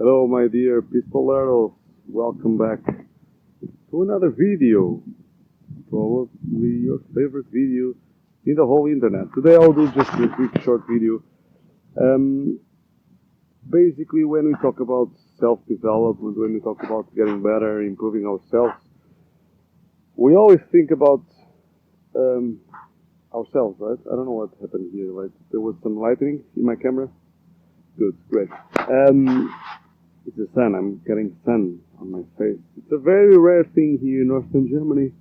Hello, my dear pistoleros. Welcome back to another video. Probably your favorite video in the whole internet. Today I'll do just a quick short video. Um, Basically, when we talk about self-development, when we talk about getting better, improving ourselves, we always think about um, ourselves, right? I don't know what happened here, right? There was some lightning in my camera. Good, great. It's the sun. I'm getting sun on my face. It's a very rare thing here in Northern Germany,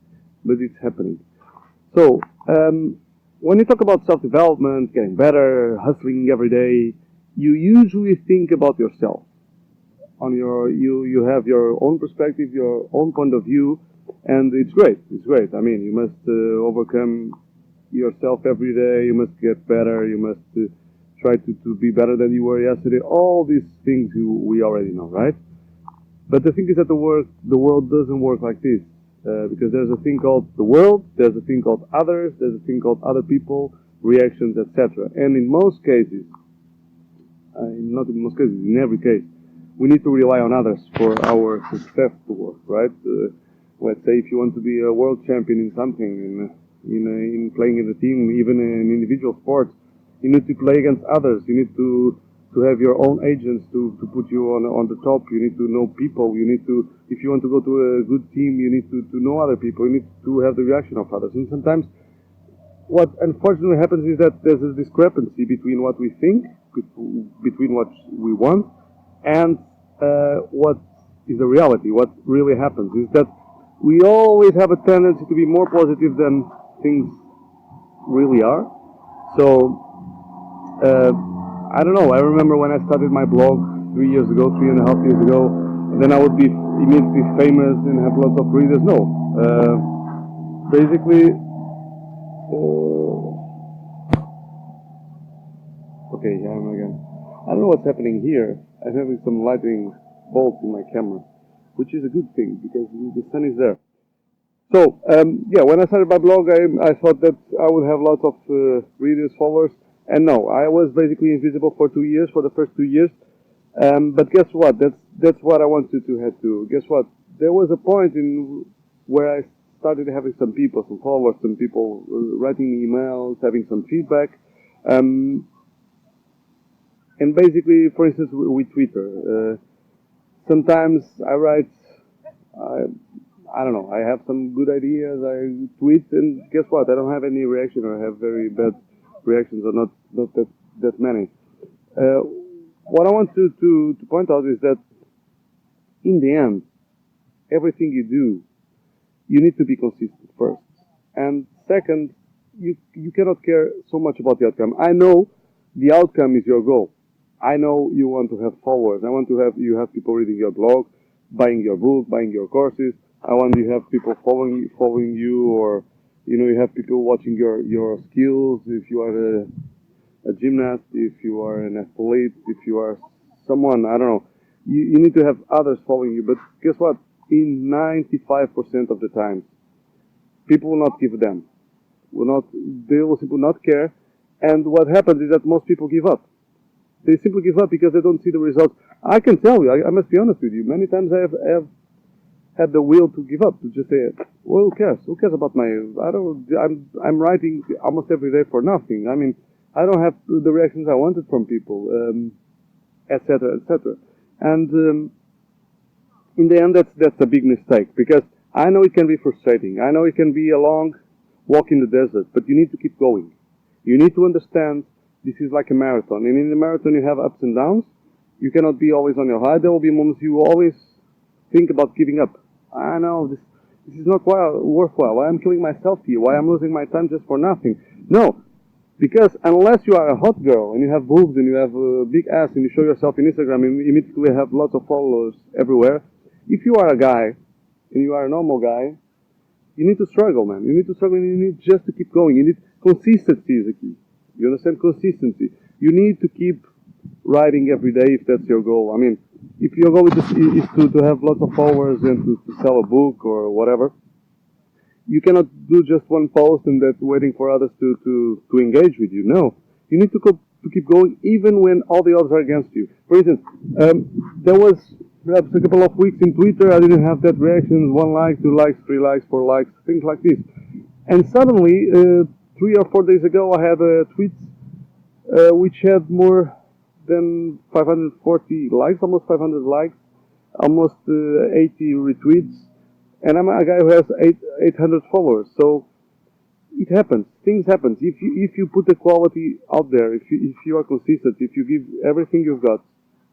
but it's happening. So, when you talk about self-development, getting better, hustling every day, you usually think about yourself. You have your own perspective, your own point of view, and it's great. It's great. I mean, you must overcome yourself every day. You must get better. You must try to be better than you were yesterday. All these things we already know, right? But the thing is that the world doesn't work like this. Because there's a thing called the world, there's a thing called others, there's a thing called other people, reactions, etc. And in most cases, not in most cases, in every case, we need to rely on others for our success to work, right? Let's say if you want to be a world champion in something, in playing in a team, even in individual sports, you need to play against others. You need to have your own agents to put you on the top. You need to know people. You need to, if you want to go to a good team, you need to know other people. You need to have the reaction of others. And sometimes what unfortunately happens is that there's a discrepancy between what we think, between what we want, and what is the reality. What really happens is that we always have a tendency to be more positive than things really are. So, I don't know. I remember when I started my blog 3 years ago, 3.5 years ago, and then I would be immediately famous and have lots of readers. No. Basically, okay, here I am again. I don't know what's happening here. I'm having some lightning bolts in my camera, which is a good thing because the sun is there. So, yeah, when I started my blog, I thought that I would have lots of readers, followers, and no, I was basically invisible for 2 years, for the first 2 years. But guess what? That's what I wanted to head to. Guess what? There was a point in where I started having some people, some followers, some people writing me emails, having some feedback. And basically, for instance, with Twitter, sometimes I write, I don't know, I have some good ideas, I tweet, and guess what? I don't have any reaction, or I have very bad reactions, or not that many. What I want to point out is that in the end, everything you do, you need to be consistent first. And second, you cannot care so much about the outcome. I know the outcome is your goal. I know you want to have followers. I want to have you have people reading your blog, buying your book, buying your courses. I want you to have people following you, or you have people watching your skills. If you are a gymnast, if you are an athlete, if you are someone, I don't know, you need to have others following you. But guess what? In 95% of the time, people will not give a damn. They will simply not care. And what happens is that most people give up. They simply give up because they don't see the results. I can tell you, I must be honest with you, many times I have had the will to give up, to just say, well, who cares? Who cares about I'm writing almost every day for nothing. I mean, I don't have the reactions I wanted from people, etc., etc. And in the end, that's a big mistake, because I know it can be frustrating. I know it can be a long walk in the desert, but you need to keep going. You need to understand this is like a marathon, and in the marathon you have ups and downs. You cannot be always on your high. There will be moments you will always think about giving up. I know this is not worthwhile. Why I'm killing myself here? Why I'm losing my time just for nothing? No, because unless you are a hot girl and you have boobs and you have a big ass and you show yourself in Instagram and you immediately have lots of followers everywhere, if you are a guy and you are a normal guy, you need to struggle, man. You need to struggle, and you need just to keep going. You need consistency is the key. You understand? Consistency. You need to keep writing every day if that's your goal. I mean, if your goal is to have lots of followers and to sell a book or whatever, you cannot do just one post and that's waiting for others to engage with you. No. You need to to keep going even when all the odds are against you. For instance, there was perhaps a couple of weeks in Twitter I didn't have that reaction, 1 like, 2 likes, 3 likes, 4 likes, things like this. And suddenly, 3 or 4 days ago, I had a tweet which had more than 540 likes, almost 500 likes, almost 80 retweets, and I'm a guy who has 800 followers. So it happens. Things happen. If you put the quality out there, if you are consistent, if you give everything you've got,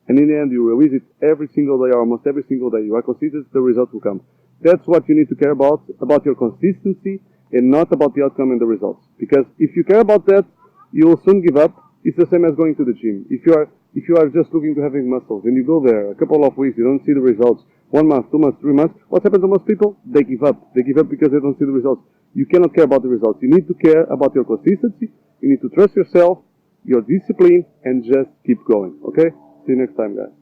and in the end you release it every single day or almost every single day, you are consistent, the result will come. That's what you need to care about your consistency, and not about the outcome and the results. Because if you care about that, you will soon give up. It's the same as going to the gym. If you are just looking to having muscles and you go there a couple of weeks, you don't see the results, 1 month, 2 months, 3 months, what happens to most people? They give up. They give up because they don't see the results. You cannot care about the results. You need to care about your consistency. You need to trust yourself, your discipline, and just keep going. Okay? See you next time, guys.